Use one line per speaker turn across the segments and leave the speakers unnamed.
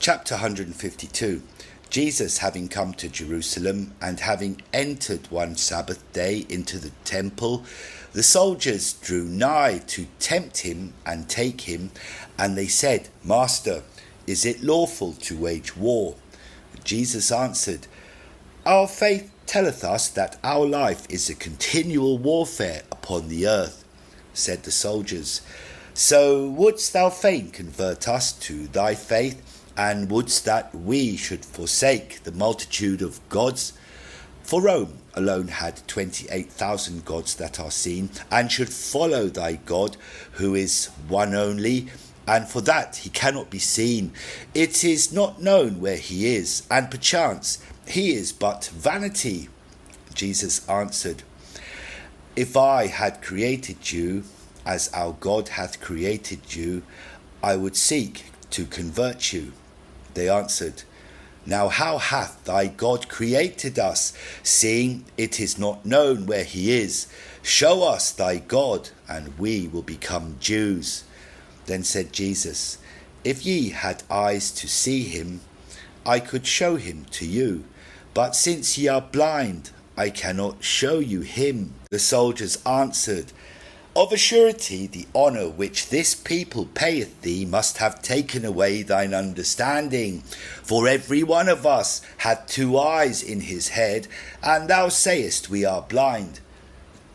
Chapter 152. Jesus, having come to Jerusalem, and having entered one Sabbath day into the temple, the soldiers drew nigh to tempt him and take him, and they said, Master, is it lawful to wage war? Jesus answered, Our faith telleth us that our life is a continual warfare upon the earth. Said the soldiers, So wouldst thou fain convert us to thy faith, and wouldst that we should forsake the multitude of gods? For Rome alone had 28,000 gods that are seen, and should follow thy God, who is one only, and for that he cannot be seen. It is not known where he is, and perchance he is but vanity. Jesus answered, If I had created you, as our God hath created you, I would seek to convert you. They answered, Now how hath thy God created us, seeing it is not known where he is? Show us thy God, and we will become Jews. Then said Jesus, If ye had eyes to see him, I could show him to you. But since ye are blind, I cannot show you him. The soldiers answered, Of a surety the honour which this people payeth thee must have taken away thine understanding. For every one of us hath two eyes in his head, and thou sayest we are blind.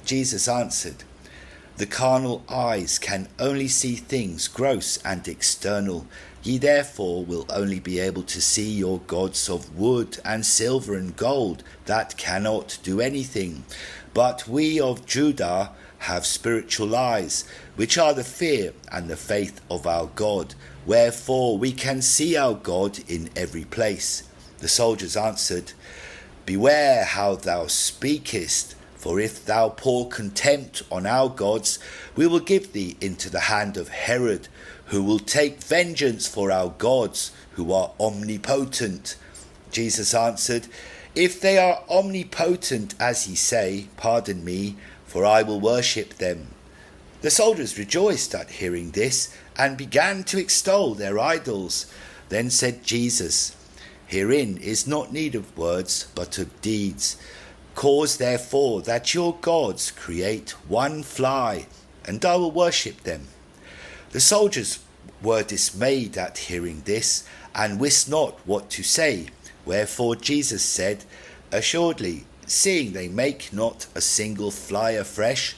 Jesus answered, The carnal eyes can only see things gross and external. Ye therefore will only be able to see your gods of wood and silver and gold, that cannot do anything. But we of Judah have spiritual eyes, which are the fear and the faith of our God. Wherefore we can see our God in every place. The soldiers answered, Beware how thou speakest, for if thou pour contempt on our gods, we will give thee into the hand of Herod, who will take vengeance for our gods, who are omnipotent. Jesus answered, If they are omnipotent, as ye say, pardon me, for I will worship them. The soldiers rejoiced at hearing this, and began to extol their idols. Then said Jesus, Herein is not need of words, but of deeds. Cause therefore that your gods create one fly, and I will worship them. The soldiers were dismayed at hearing this, and wist not what to say. Wherefore Jesus said, Assuredly, seeing they make not a single fly afresh,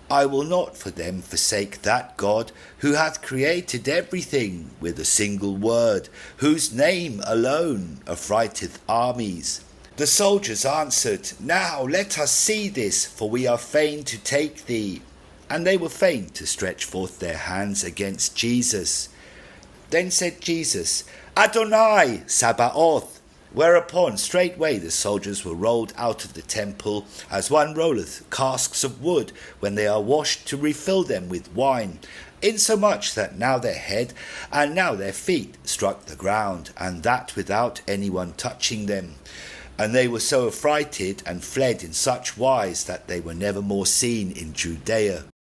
I will not for them forsake that God who hath created everything with a single word, whose name alone affrighteth armies. The soldiers answered, Now let us see this, for we are fain to take thee. And they were fain to stretch forth their hands against Jesus. Then said Jesus, Adonai Sabaoth. Whereupon straightway the soldiers were rolled out of the temple, as one rolleth casks of wood when they are washed, to refill them with wine, insomuch that now their head and now their feet struck the ground, and that without anyone touching them. And they were so affrighted and fled in such wise that they were never more seen in Judea.